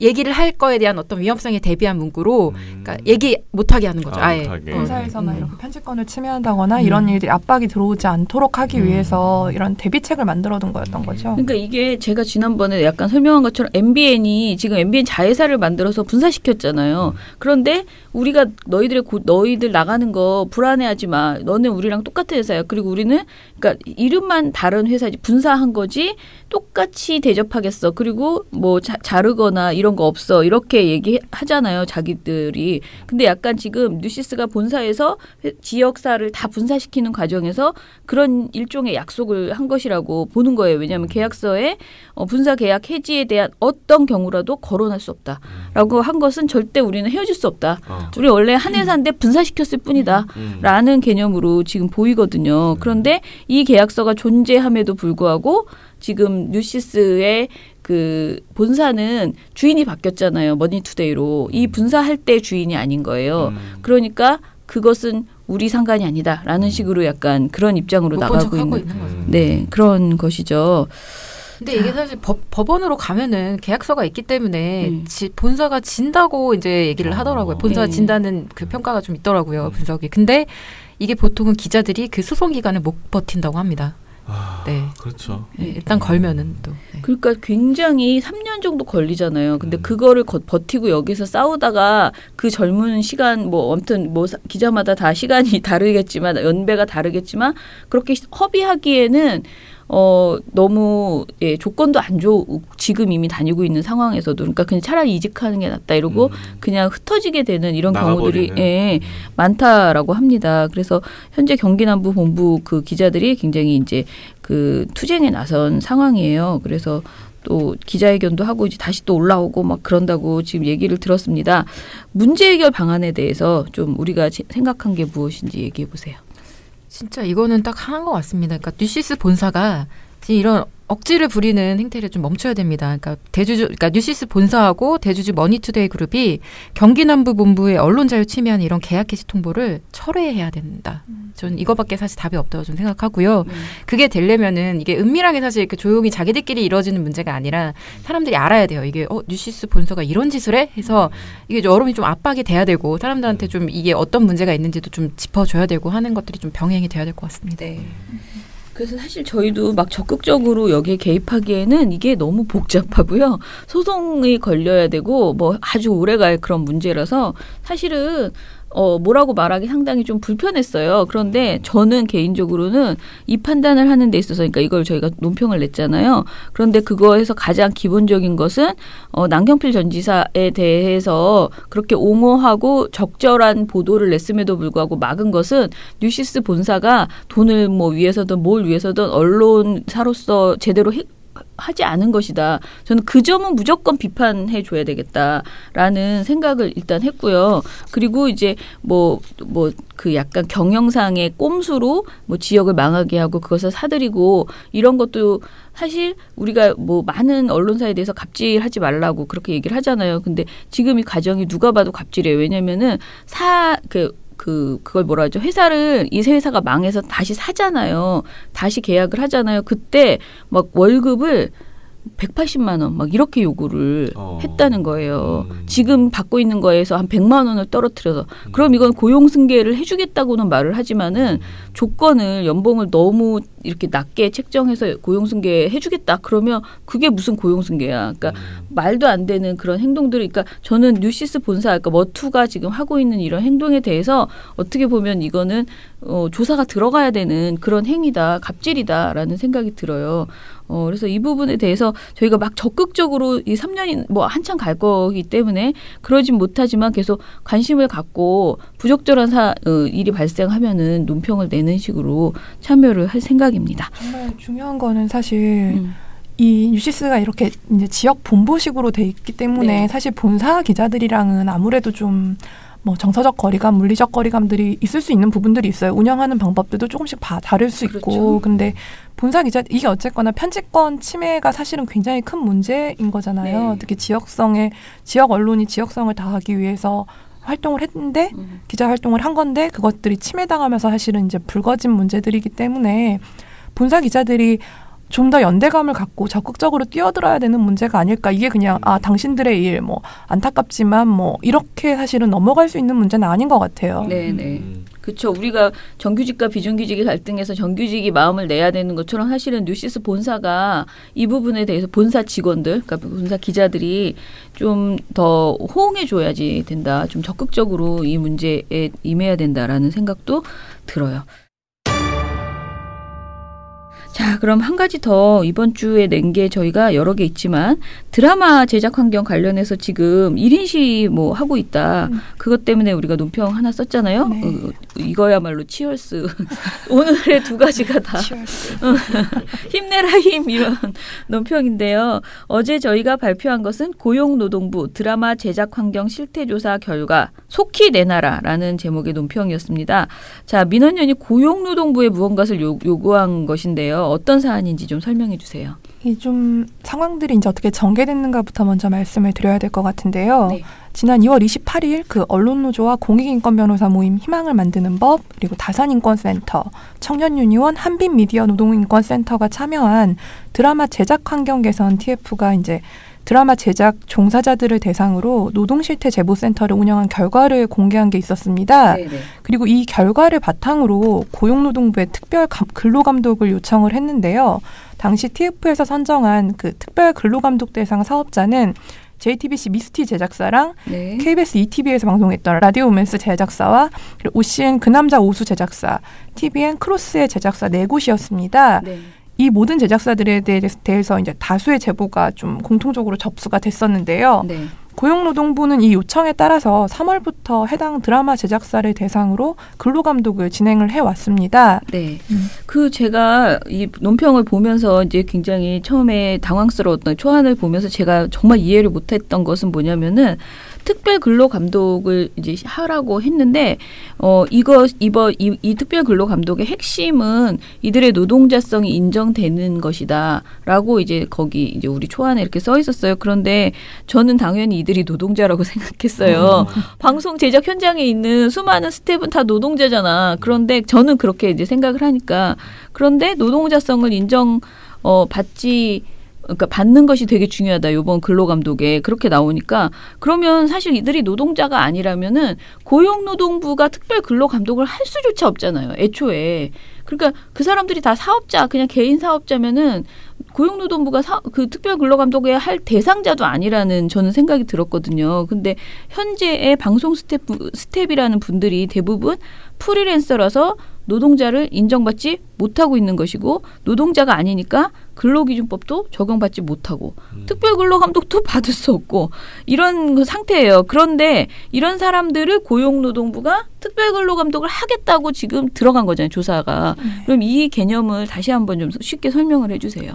얘기를 할 거에 대한 어떤 위험성에 대비한 문구로 그러니까 얘기 못하게 하는 거죠. 아예.
본사에서나 이렇게 편집권을 침해한다거나 이런 일들이 압박이 들어오지 않도록 하기 위해서 이런 대비책을 만들어둔 거였던 거죠.
그러니까 이게 제가 지난번에 약간 설명한 것처럼 MBN이 지금 MBN 자회사를 만들어서 분사시켰잖아요. 그런데 우리가 너희들 나가는 거 불안해하지 마. 너는 우리랑 똑같은 회사야. 그리고 우리는 그러니까 이름만 다른 회사지 분사한 거지 똑같이 대접하겠어. 그리고 뭐 자르거나 이런 거 없어. 이렇게 얘기하잖아요. 자기들이. 근데 약간 지금 뉴시스가 본사에서 지역사를 다 분사시키는 과정에서 그런 일종의 약속을 한 것이라고 보는 거예요. 왜냐하면 계약서에 분사 계약 해지에 대한 어떤 경우라도 거론할 수 없다라고 한 것은 절대 우리는 헤어질 수 없다. 우리 원래 한 회사인데 분사시켰을 뿐이다. 라는 개념으로 지금 보이거든요. 그런데 이 계약서가 존재함에도 불구하고 지금 뉴시스의 그 본사는 주인이 바뀌었잖아요. 머니투데이로. 이 분사할 때 주인이 아닌 거예요. 그러니까 그것은 우리 상관이 아니다라는 식으로 약간 그런 입장으로 나가고 있는 네, 그런 것이죠.
근데 이게 사실 법원으로 가면은 계약서가 있기 때문에 본사가 진다고 이제 얘기를 하더라고요. 본사가 진다는 그 평가가 좀 있더라고요. 분석이. 근데 이게 보통은 기자들이 그 소송 기간을 못 버틴다고 합니다. 네.
그렇죠.
네, 일단 걸면은 또. 네.
그러니까 굉장히 3년 정도 걸리잖아요. 근데 그거를 버티고 여기서 싸우다가 그 젊은 시간 뭐 아무튼 뭐 기자마다 다 시간이 다르겠지만 연배가 다르겠지만 그렇게 협의하기에는 너무 조건도 안 좋고 지금 이미 다니고 있는 상황에서도 그러니까 그냥 차라리 이직하는 게 낫다 이러고 그냥 흩어지게 되는 이런 경우들이 많다라고 합니다. 그래서 현재 경기남부 본부 그 기자들이 굉장히 이제 그 투쟁에 나선 상황이에요. 그래서 또 기자회견도 하고 이제 다시 또 올라오고 막 그런다고 지금 얘기를 들었습니다. 문제 해결 방안에 대해서 좀 우리가 생각한 게 무엇인지 얘기해 보세요.
진짜 이거는 딱 하나인 것 같습니다. 그러니까 뉴시스 본사가 지금 이런 억지를 부리는 행태를 좀 멈춰야 됩니다. 그러니까 뉴시스 본사하고 대주주 머니투데이 그룹이 경기남부 본부의 언론자유 침해하는 이런 계약 해지 통보를 철회해야 된다. 전 이거밖에 사실 답이 없다고 좀 생각하고요. 그게 되려면은 이게 은밀하게 사실 이렇게 조용히 자기들끼리 이루어지는 문제가 아니라 사람들이 알아야 돼요. 이게 뉴시스 본사가 이런 짓을 해? 해서 이게 여론이 좀 압박이 돼야 되고 사람들한테 좀 이게 어떤 문제가 있는지도 좀 짚어줘야 되고 하는 것들이 좀 병행이 돼야 될 것 같습니다. 네.
그래서 사실 저희도 막 적극적으로 여기에 개입하기에는 이게 너무 복잡하고요. 소송이 걸려야 되고 뭐 아주 오래갈 그런 문제라서 사실은 뭐라고 말하기 상당히 좀 불편했어요. 그런데 저는 개인적으로는 이 판단을 하는 데 있어서 그러니까 이걸 저희가 논평을 냈잖아요. 그런데 그거에서 가장 기본적인 것은 남경필 전 지사에 대해서 그렇게 옹호하고 적절한 보도를 냈음에도 불구하고 막은 것은 뉴시스 본사가 돈을 뭐 위해서든 뭘 위해서든 언론사로서 제대로 하지 않은 것이다. 저는 그 점은 무조건 비판해 줘야 되겠다라는 생각을 일단 했고요. 그리고 이제 그 약간 경영상의 꼼수로 뭐 지역을 망하게 하고 그것을 사들이고 이런 것도 사실 우리가 뭐 많은 언론사에 대해서 갑질하지 말라고 그렇게 얘기를 하잖아요. 근데 지금 이 과정이 누가 봐도 갑질이에요. 왜냐면은 그걸 뭐라 하죠? 이 회사가 망해서 다시 사잖아요. 다시 계약을 하잖아요. 그때 막 월급을 180만 원 막 이렇게 요구를 했다는 거예요. 지금 받고 있는 거에서 한 100만 원을 떨어뜨려서 그럼 이건 고용승계를 해주겠다고는 말을 하지만은 조건을 연봉을 너무 이렇게 낮게 책정해서 고용승계 해주겠다 그러면 그게 무슨 고용승계야. 그러니까 말도 안 되는 그런 행동들이 그러니까 저는 뉴시스 본사 그러니까 머투가 지금 하고 있는 이런 행동에 대해서 어떻게 보면 이거는 조사가 들어가야 되는 그런 행위다. 갑질이다라는 생각이 들어요. 그래서 이 부분에 대해서 저희가 막 적극적으로 이 3년이 뭐 한참 갈 거기 때문에 그러진 못하지만 계속 관심을 갖고 부적절한 일이 발생하면은 논평을 내는 식으로 참여를 할 생각입니다.
정말 중요한 거는 사실 이 뉴시스가 이렇게 이제 지역 본부식으로 돼 있기 때문에 사실 본사 기자들이랑은 아무래도 좀 뭐 정서적 거리감, 물리적 거리감들이 있을 수 있는 부분들이 있어요. 운영하는 방법들도 조금씩 다를 수 있고. 그렇죠. 근데 본사 기자 이게 어쨌거나 편집권 침해가 사실은 굉장히 큰 문제인 거잖아요. 특히 지역 언론이 지역성을 다하기 위해서 활동을 했는데 기자 활동을 한 건데 그것들이 침해당하면서 사실은 이제 불거진 문제들이기 때문에 본사 기자들이 좀 더 연대감을 갖고 적극적으로 뛰어들어야 되는 문제가 아닐까. 이게 그냥 당신들의 일 뭐 안타깝지만 뭐 이렇게 사실은 넘어갈 수 있는 문제는 아닌 것 같아요.
네네. 그렇죠. 우리가 정규직과 비정규직의 갈등에서 정규직이 마음을 내야 되는 것처럼 사실은 뉴시스 본사가 이 부분에 대해서 본사 직원들, 그러니까 본사 기자들이 좀 더 호응해 줘야지 된다. 좀 적극적으로 이 문제에 임해야 된다라는 생각도 들어요. 자, 그럼 한 가지 더 이번 주에 낸 게 저희가 여러 개 있지만 드라마 제작 환경 관련해서 지금 1인 시 뭐 하고 있다. 그것 때문에 우리가 논평 하나 썼잖아요.
네.
이거야말로 치얼스. 오늘의 두 가지가 다 힘내라 힘 이런 논평인데요. 어제 저희가 발표한 것은 고용노동부 드라마 제작 환경 실태조사 결과 속히 내놔라라는 제목의 논평이었습니다. 자, 민원연이 고용노동부에 무언가를 요구한 것인데요. 어떤 사안인지 좀 설명해 주세요.
이 좀 상황들이 이제 어떻게 전개됐는가부터 먼저 말씀을 드려야 될 것 같은데요.
네.
지난 2월 28일 그 언론노조와 공익인권 변호사 모임 희망을 만드는 법, 그리고 다산인권센터, 청년유니온, 한빛미디어 노동인권센터가 참여한 드라마 제작 환경 개선 TF가 이제 드라마 제작 종사자들을 대상으로 노동실태 제보센터를 운영한 결과를 공개한 게 있었습니다. 네네. 그리고 이 결과를 바탕으로 고용노동부에 특별 근로감독을 요청을 했는데요. 당시 TF에서 선정한 그 특별 근로감독 대상 사업자는 JTBC 미스티 제작사랑 네. KBS ETV에서 방송했던 라디오 우먼스 제작사와 그리고 OCN 그남자 오수 제작사, TVN 크로스의 제작사 4곳이었습니다. 네. 이 모든 제작사들에 대해서 이제 다수의 제보가 좀 공통적으로 접수가 됐었는데요. 네. 고용노동부는 이 요청에 따라서 3월부터 해당 드라마 제작사를 대상으로 근로감독을 진행을 해왔습니다.
네. 그 제가 이 논평을 보면서 이제 굉장히 처음에 당황스러웠던 초안을 보면서 제가 정말 이해를 못했던 것은 뭐냐면은 특별 근로 감독을 이제 하라고 했는데 이 특별 근로 감독의 핵심은 이들의 노동자성이 인정되는 것이다라고 이제 거기 이제 우리 초안에 이렇게 써 있었어요. 그런데 저는 당연히 이들이 노동자라고 생각했어요. 방송 제작 현장에 있는 수많은 스태프는 다 노동자잖아. 그런데 저는 그렇게 이제 생각을 하니까 그런데 노동자성을 그러니까 받는 것이 되게 중요하다. 이번 근로감독에 그렇게 나오니까 그러면 사실 이들이 노동자가 아니라면은 고용노동부가 특별 근로감독을 할 수조차 없잖아요. 애초에. 그러니까 그 사람들이 다 사업자, 그냥 개인 사업자면은 고용노동부가 그 특별 근로감독에 할 대상자도 아니라는 저는 생각이 들었거든요. 근데 현재의 방송 스텝이라는 분들이 대부분 프리랜서라서 노동자를 인정받지 못하고 있는 것이고 노동자가 아니니까 근로기준법도 적용받지 못하고 특별근로감독도 받을 수 없고 이런 상태예요. 그런데 이런 사람들을 고용노동부가 특별근로감독을 하겠다고 지금 들어간 거잖아요. 조사가. 그럼 이 개념을 다시 한번 좀 쉽게 설명을 해 주세요.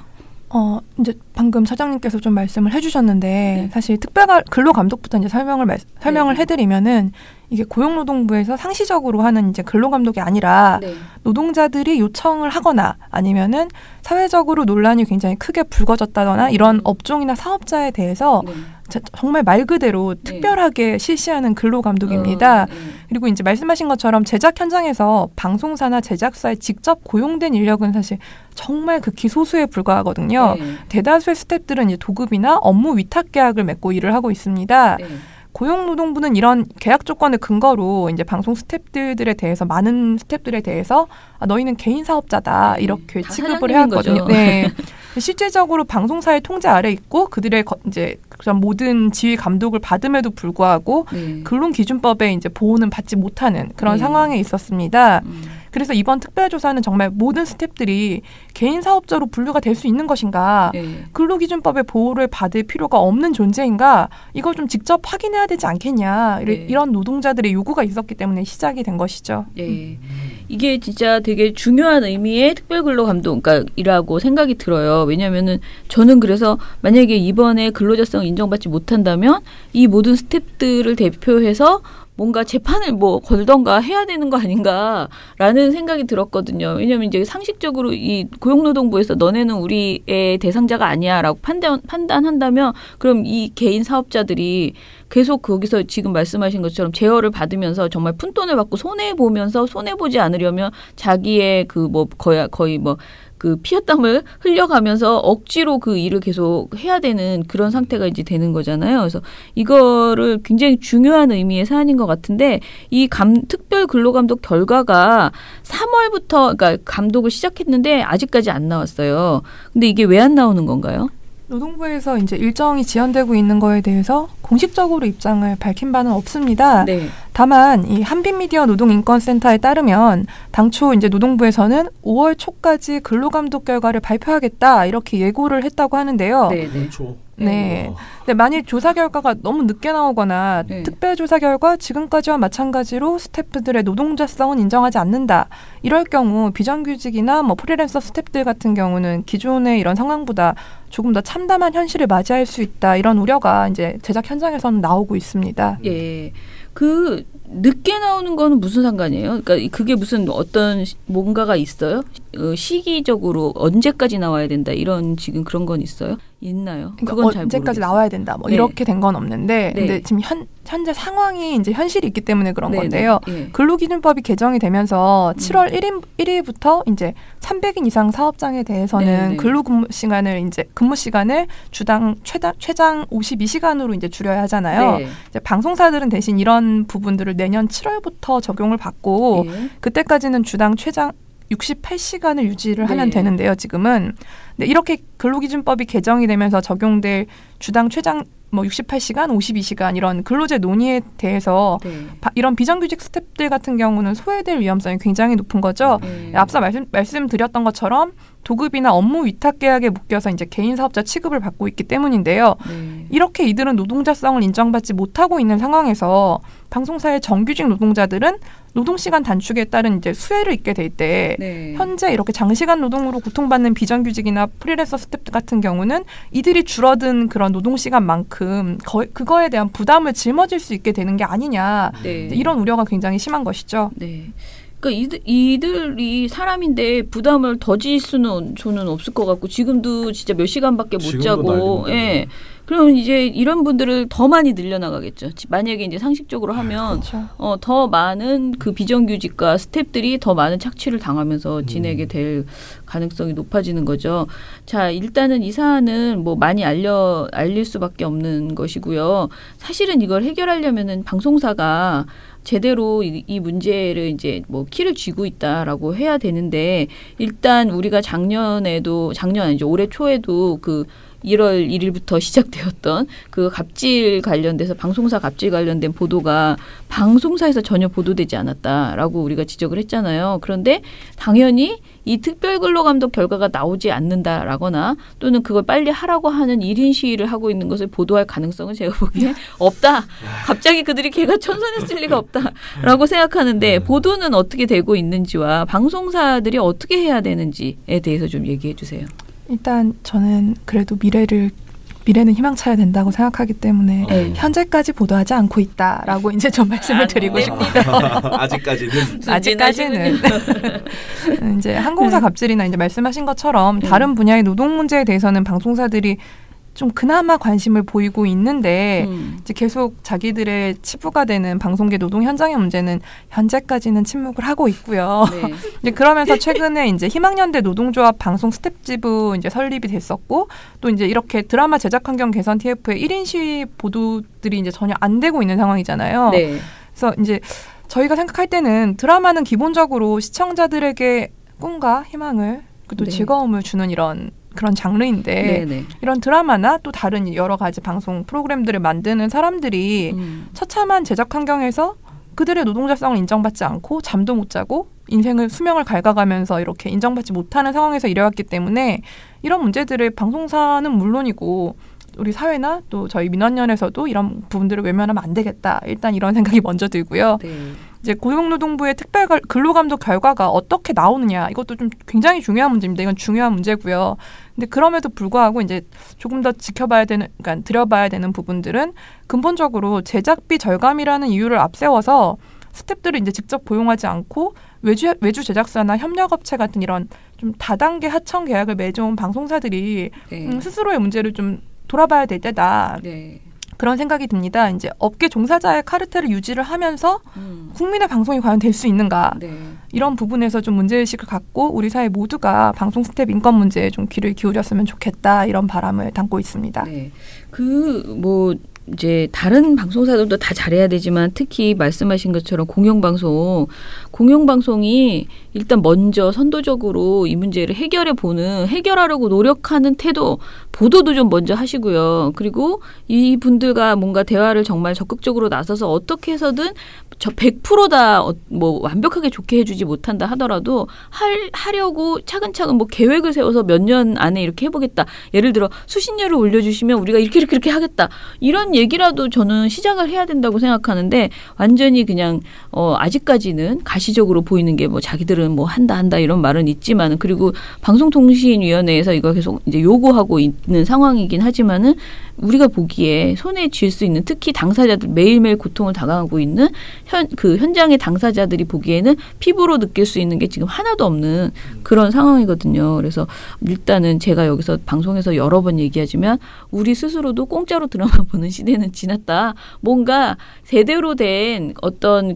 이제 방금 차장님께서 좀 말씀을 해주셨는데 네. 사실 특별근로감독부터 이제 설명을 해드리면은 이게 고용노동부에서 상시적으로 하는 이제 근로감독이 아니라 네. 노동자들이 요청을 하거나 아니면은 사회적으로 논란이 굉장히 크게 불거졌다거나 이런 업종이나 사업자에 대해서 네. 정말 말 그대로 특별하게 실시하는 근로감독입니다. 그리고 이제 말씀하신 것처럼 제작 현장에서 방송사나 제작사에 직접 고용된 인력은 사실 정말 극히 소수에 불과하거든요. 대다수의 스태프들은 이제 도급이나 업무 위탁 계약을 맺고 일을 하고 있습니다. 고용노동부는 이런 계약 조건을 근거로 이제 방송 스태프들에 대해서 많은 스태프들에 대해서 너희는 개인 사업자다 이렇게 취급을 해왔거든요. 네. 실제적으로 방송사의 통제 아래 있고 그들의 이제 그런 모든 지휘 감독을 받음에도 불구하고 근로기준법에 이제 보호는 받지 못하는 그런 상황에 있었습니다. 그래서 이번 특별조사는 정말 모든 스태프들이 개인 사업자로 분류가 될 수 있는 것인가, 근로기준법의 보호를 받을 필요가 없는 존재인가, 이걸 좀 직접 확인해야 되지 않겠냐, 이런 노동자들의 요구가 있었기 때문에 시작이 된 것이죠.
이게 진짜 되게 중요한 의미의 특별근로감독이라고 생각이 들어요. 왜냐하면은 저는 그래서 만약에 이번에 근로자성을 인정받지 못한다면 이 모든 스태프들을 대표해서 뭔가 재판을 걸던가 해야 되는 거 아닌가라는 생각이 들었거든요. 왜냐하면 이제 상식적으로 이 고용노동부에서 너네는 우리의 대상자가 아니야라고 판단한다면 그럼 이 개인 사업자들이 계속 거기서 지금 말씀하신 것처럼 제어를 받으면서 정말 푼돈을 받고 손해보면서 손해보지 않으려면 자기의 거의 그 피와 땀을 흘려가면서 억지로 그 일을 계속 해야 되는 그런 상태가 이제 되는 거잖아요. 그래서 이거를 굉장히 중요한 의미의 사안인 것 같은데 이 특별 근로감독 결과가 3월부터 그러니까 감독을 시작했는데 아직까지 안 나왔어요. 근데 이게 왜 안 나오는 건가요?
노동부에서 이제 일정이 지연되고 있는 거에 대해서 공식적으로 입장을 밝힌 바는 없습니다.
네.
다만 이 한빛미디어 노동인권센터에 따르면 당초 이제 노동부에서는 5월 초까지 근로감독 결과를 발표하겠다 이렇게 예고를 했다고 하는데요.
네.
네. 근데 만일 조사 결과가 너무 늦게 나오거나 특별 조사 결과 지금까지와 마찬가지로 스태프들의 노동자성은 인정하지 않는다. 이럴 경우 비정규직이나 뭐 프리랜서 스태프들 같은 경우는 기존의 이런 상황보다 조금 더 참담한 현실을 맞이할 수 있다. 이런 우려가 이제 제작 현장에서는 나오고 있습니다.
예. 그 늦게 나오는 거는 무슨 상관이에요? 그러니까 그게 무슨 어떤 뭔가가 있어요? 시기적으로 언제까지 나와야 된다 이런 지금 그런 건 있어요? 있나요?
그러니까
그건 잘
언제까지
모르겠어요.
나와야 된다. 뭐 이렇게 된 건 없는데, 근데 지금 현재 상황이 이제 현실이 있기 때문에 그런 건데요. 근로기준법이 개정이 되면서 7월 1일부터 이제 300인 이상 사업장에 대해서는 근로근무 시간을 이제 근무 시간을 주당 최장 52시간으로 이제 줄여야 하잖아요. 이제 방송사들은 대신 이런 부분들을 내년 7월부터 적용을 받고 그때까지는 주당 최장 68시간을 유지를 하면 되는데요. 지금은. 근데 이렇게 근로기준법이 개정이 되면서 적용될 주당 최장 68시간, 52시간 이런 근로제 논의에 대해서 이런 비정규직 스태프들 같은 경우는 소외될 위험성이 굉장히 높은 거죠. 앞서 말씀드렸던 것처럼 도급이나 업무 위탁 계약에 묶여서 이제 개인 사업자 취급을 받고 있기 때문인데요. 이렇게 이들은 노동자성을 인정받지 못하고 있는 상황에서 방송사의 정규직 노동자들은 노동시간 단축에 따른 이제 수혜를 입게 될 때 현재 이렇게 장시간 노동으로 고통받는 비정규직이나 프리랜서 스태프 같은 경우는 이들이 줄어든 그런 노동시간만큼 그거에 대한 부담을 짊어질 수 있게 되는 게 아니냐. 이런 우려가 굉장히 심한 것이죠.
그러니까 이들이 사람인데 부담을 더 질 수는 저는 없을 것 같고 지금도 진짜 몇 시간밖에 못 자고 그러면 이제 이런 분들을 더 많이 늘려나가겠죠. 만약에 이제 상식적으로 하면 더 많은 그 비정규직과 스태프들이 더 많은 착취를 당하면서 지내게 될 가능성이 높아지는 거죠. 자, 일단은 이 사안은 뭐 많이 알릴 수밖에 없는 것이고요. 사실은 이걸 해결하려면은 방송사가 제대로 이 문제를 이제 뭐 키를 쥐고 있다라고 해야 되는데 일단 우리가 작년 아니죠. 올해 초에도 그 1월 1일부터 시작되었던 그 갑질 관련돼서 방송사 갑질 관련된 보도가 방송사에서 전혀 보도되지 않았다라고 우리가 지적을 했잖아요. 그런데 당연히 이 특별근로감독 결과가 나오지 않는다라거나 또는 그걸 빨리 하라고 하는 1인 시위를 하고 있는 것을 보도할 가능성은 제가 보기엔 없다. 갑자기 그들이 개가 천선했을 리가 없다라고 생각하는데 보도는 어떻게 되고 있는지와 방송사들이 어떻게 해야 되는지에 대해서 좀 얘기해 주세요.
일단 저는 그래도 미래는 희망차야 된다고 생각하기 때문에 현재까지 보도하지 않고 있다라고 이제 좀 말씀을 드리고 싶습니다.
아직까지는
이제 항공사 갑질이나 이제 말씀하신 것처럼 다른 분야의 노동 문제에 대해서는 방송사들이 좀 그나마 관심을 보이고 있는데 이제 계속 자기들의 치부가 되는 방송계 노동 현장의 문제는 현재까지는 침묵을 하고 있고요. 이제 그러면서 최근에 이제 희망연대 노동조합 방송 스텝지부 이제 설립이 됐었고 또 이제 이렇게 드라마 제작 환경 개선 TF의 1인 시위 보도들이 이제 전혀 안 되고 있는 상황이잖아요. 그래서 이제 저희가 생각할 때는 드라마는 기본적으로 시청자들에게 꿈과 희망을 또 즐거움을 주는 그런 장르인데 이런 드라마나 또 다른 여러 가지 방송 프로그램들을 만드는 사람들이 처참한 제작 환경에서 그들의 노동자성을 인정받지 않고 잠도 못 자고 수명을 갉아가면서 이렇게 인정받지 못하는 상황에서 일해왔기 때문에 이런 문제들을 방송사는 물론이고 우리 사회나 또 저희 민원연에서도 이런 부분들을 외면하면 안 되겠다. 일단 이런 생각이 먼저 들고요. 이제 고용노동부의 특별 근로감독 결과가 어떻게 나오느냐 이것도 좀 굉장히 중요한 문제입니다. 이건 중요한 문제고요. 근데 그럼에도 불구하고 이제 조금 더 그러니까 들여봐야 되는 부분들은 근본적으로 제작비 절감이라는 이유를 앞세워서 스태프들을 이제 직접 고용하지 않고 외주 제작사나 협력업체 같은 이런 좀 다단계 하청 계약을 맺어온 방송사들이 스스로의 문제를 좀 돌아봐야 될 때다. 그런 생각이 듭니다. 이제 업계 종사자의 카르텔을 유지를 하면서 국민의 방송이 과연 될 수 있는가. 네. 이런 부분에서 좀 문제의식을 갖고 우리 사회 모두가 방송 스텝 인권 문제에 좀 귀를 기울였으면 좋겠다. 이런 바람을 담고 있습니다.
네. 이제 다른 방송사들도 다 잘해야 되지만 특히 말씀하신 것처럼 공영방송이 일단 먼저 선도적으로 이 문제를 해결하려고 노력하는 태도, 보도도 좀 먼저 하시고요. 그리고 이분들과 뭔가 대화를 정말 적극적으로 나서서 어떻게 해서든 100%다 완벽하게 좋게 해주지 못한다 하더라도 하려고 차근차근 계획을 세워서 몇 년 안에 이렇게 해보겠다. 예를 들어 수신료를 올려주시면 우리가 이렇게 하겠다. 이런 얘기라도 저는 시작을 해야 된다고 생각하는데 완전히 그냥 아직까지는 가시적으로 보이는 게 자기들은 한다 이런 말은 있지만은 그리고 방송통신위원회에서 이걸 계속 이제 요구하고 있는 상황이긴 하지만은 우리가 보기에 손에 쥘 수 있는 특히 당사자들 매일매일 고통을 당하고 있는 현장의 당사자들이 보기에는 피부로 느낄 수 있는 게 지금 하나도 없는 그런 상황이거든요. 그래서 일단은 제가 여기서 방송에서 여러 번 얘기하지만 우리 스스로도 공짜로 드라마 보는 시대는 지났다. 뭔가 제대로 된 어떤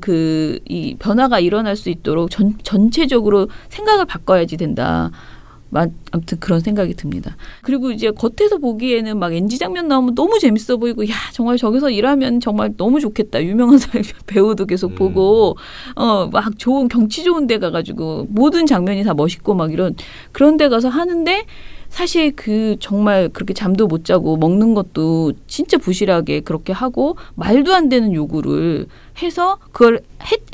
이 변화가 일어날 수 있도록 전체적으로 생각을 바꿔야지 된다. 아무튼 그런 생각이 듭니다. 그리고 이제 겉에서 보기에는 NG 장면 나오면 너무 재밌어 보이고 정말 저기서 일하면 정말 너무 좋겠다. 유명한 배우도 계속 보고 좋은 경치 좋은 데 가가지고 모든 장면이 다 멋있고 그런 데 가서 하는데 사실 정말 그렇게 잠도 못 자고 먹는 것도 진짜 부실하게 그렇게 하고 말도 안 되는 요구를 해서 그걸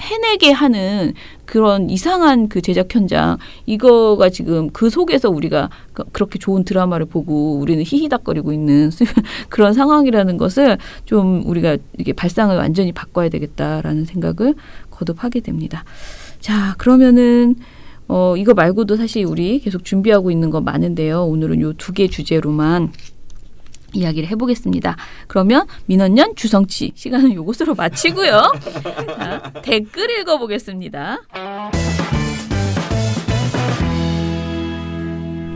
해내게 하는 그런 이상한 제작 현장 이거가 지금 그 속에서 우리가 그렇게 좋은 드라마를 보고 우리는 히히닥거리고 있는 그런 상황이라는 것을 좀 우리가 이게 발상을 완전히 바꿔야 되겠다라는 생각을 거듭하게 됩니다. 자, 그러면은 이거 말고도 사실 우리 계속 준비하고 있는 거 많은데요. 오늘은 요 2개 주제로만 이야기를 해보겠습니다. 그러면 민원연 주성치 시간은 요것으로 마치고요. 자, 댓글 읽어보겠습니다.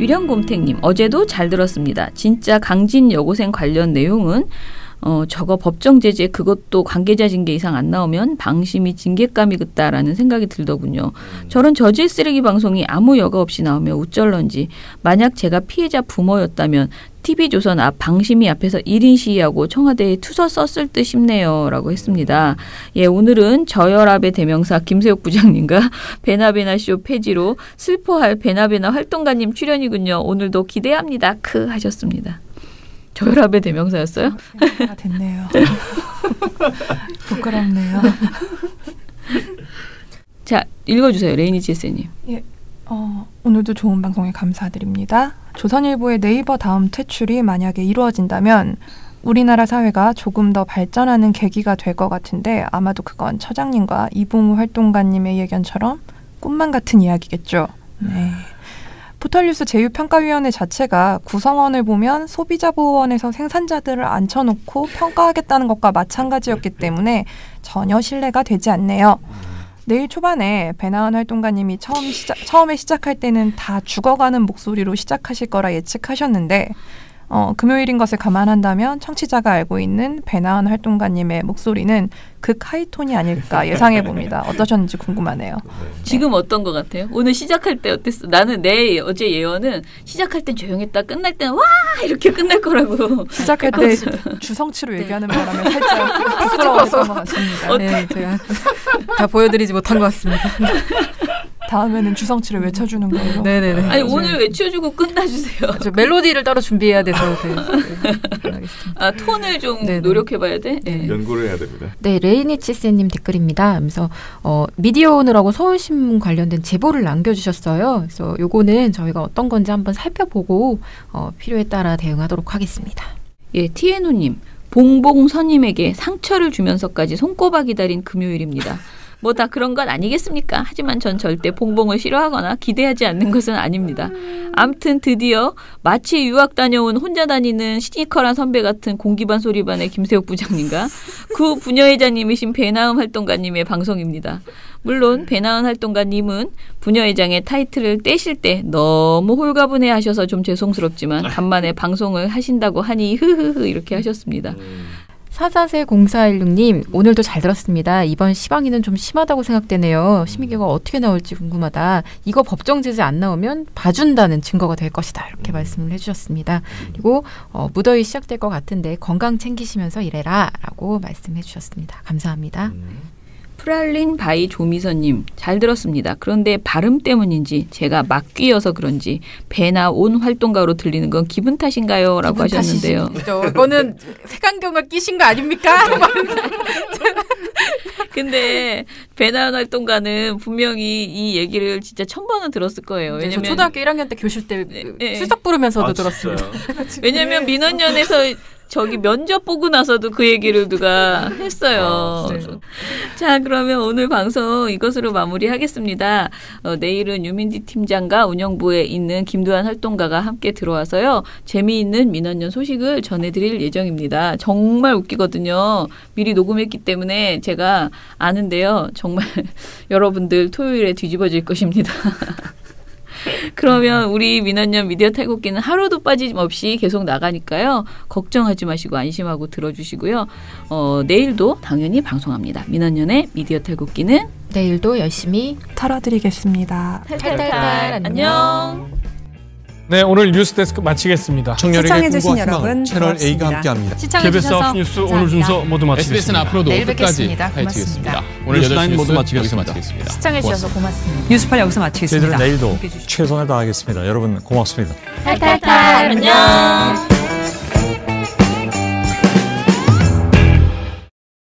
유령곰탱님, 어제도 잘 들었습니다. 진짜 강진 여고생 관련 내용은 저거 법정 제재 그것도 관계자 징계 이상 안 나오면 방심이 징계감이 긋다라는 생각이 들더군요. 저런 저질 쓰레기 방송이 아무 여과 없이 나오면 우쩔런지 만약 제가 피해자 부모였다면 TV조선 앞 방심이 앞에서 1인 시위하고 청와대에 투서 썼을 듯 싶네요. 라고 했습니다. 예, 오늘은 저혈압의 대명사 김세욱 부장님과 베나베나쇼 폐지로 슬퍼할 베나베나 활동가님 출연이군요. 오늘도 기대합니다. 크 하셨습니다. 저혈압의 대명사였어요?
생각이 됐네요. 부끄럽네요.
자, 읽어주세요. 레이니 지스님.
예, 오늘도 좋은 방송에 감사드립니다. 조선일보의 네이버 다음 퇴출이 만약에 이루어진다면 우리나라 사회가 조금 더 발전하는 계기가 될 것 같은데 아마도 그건 처장님과 이봉우 활동가님의 예견처럼 꿈만 같은 이야기겠죠. 네. 포털뉴스 제휴평가위원회 자체가 구성원을 보면 소비자보호원에서 생산자들을 앉혀놓고 평가하겠다는 것과 마찬가지였기 때문에 전혀 신뢰가 되지 않네요. 내일 초반에 배나은 활동가님이 처음에 시작할 때는 다 죽어가는 목소리로 시작하실 거라 예측하셨는데 금요일인 것을 감안한다면 청취자가 알고 있는 배나은 활동가님의 목소리는 극하이톤이 아닐까 예상해봅니다. 어떠셨는지 궁금하네요.
지금 어떤 것 같아요? 오늘 시작할 때 어땠어? 나는 내 어제 예언은 시작할 땐 조용했다 끝날 때는 와 이렇게 끝날 거라고.
시작할 때 주성치로 얘기하는 바람에 살짝 부끄러웠던 것 같습니다.
네, 제가 다 보여드리지 못한 것 같습니다.
다음에는 주성치를 외쳐주는 거예요.
네네네.
아니 오늘 외쳐주고 끝나주세요.
저 멜로디를 따로 준비해야 돼서
아 톤을 좀 노력해봐야 돼.
네. 연구를 해야 됩니다.
네, 레이니치스님 댓글입니다. 그래서 미디어 오늘하고 서울신문 관련된 제보를 남겨주셨어요. 그래서 요거는 저희가 어떤 건지 한번 살펴보고 필요에 따라 대응하도록 하겠습니다.
예, 티에노님 봉봉 선임에게 상처를 주면서까지 손꼽아 기다린 금요일입니다. 뭐 다 그런 건 아니겠습니까? 하지만 전 절대 봉봉을 싫어하거나 기대하지 않는 것은 아닙니다. 암튼 드디어 마치 유학 다녀온 혼자 다니는 시니컬한 선배 같은 공기반 소리반의 김세욱 부장님과 구 부녀회장님이신 배나은 활동가님의 방송입니다. 물론 배나은 활동가님은 부녀회장의 타이틀을 떼실 때 너무 홀가분해 하셔서 좀 죄송스럽지만 간만에 방송을 하신다고 하니 흐흐흐 이렇게 하셨습니다.
044016님, 오늘도 잘 들었습니다. 이번 시방위는 좀 심하다고 생각되네요. 심의결과 어떻게 나올지 궁금하다. 이거 법정 제재 안 나오면 봐준다는 증거가 될 것이다. 이렇게 말씀을 해주셨습니다. 그리고 무더위 시작될 것 같은데 건강 챙기시면서 일해라 라고 말씀해 주셨습니다. 감사합니다.
프랄린 바이 조미선님, 잘 들었습니다. 그런데 발음 때문인지 제가 막귀여서 그런지 배나 온 활동가로 들리는 건 기분 탓인가요? 라고 하셨는데요.
이거는 색안경을 끼신 거 아닙니까?
근데 배나 활동가는 분명히 이 얘기를 진짜 1000번은 들었을 거예요. 왜냐면
초등학교 1학년 때 교실 때 출석 부르면서도 들었습니다.
왜냐면 민원연에서 저기 면접 보고 나서도 그 얘기를 누가 했어요. 자, 그러면 오늘 방송 이것으로 마무리하겠습니다. 내일은 유민지 팀장과 운영부에 있는 김두한 활동가가 함께 들어와서요. 재미있는 민원연 소식을 전해드릴 예정입니다. 정말 웃기거든요. 미리 녹음했기 때문에 제가 아는데요. 정말 여러분들 토요일에 뒤집어질 것입니다. 그러면 우리 민원연 미디어 탈곡기는 하루도 빠짐없이 계속 나가니까요. 걱정하지 마시고 안심하고 들어주시고요. 내일도 당연히 방송합니다. 민원연의 미디어 탈곡기는
내일도 열심히
털어드리겠습니다.
탈탈탈.
안녕.
네, 오늘 뉴스데스크 마치겠습니다.
청년에게 꿈과 희망 채널 A가 함께합니다.
KBS 9 뉴스 오늘 순서 모두 마치겠습니다.
SBS는 앞으로도
내일
끝까지
뵙겠습니다.
파이팅하겠습니다.
오늘
뉴스
8시 모두 마치겠습니다.
여기서 마치겠습니다.
시청해주셔서 고맙습니다.
뉴스팔 여기서 마치겠습니다.
저희들은 내일도 최선을 다하겠습니다. 여러분 고맙습니다.
탈탈탈. 안녕.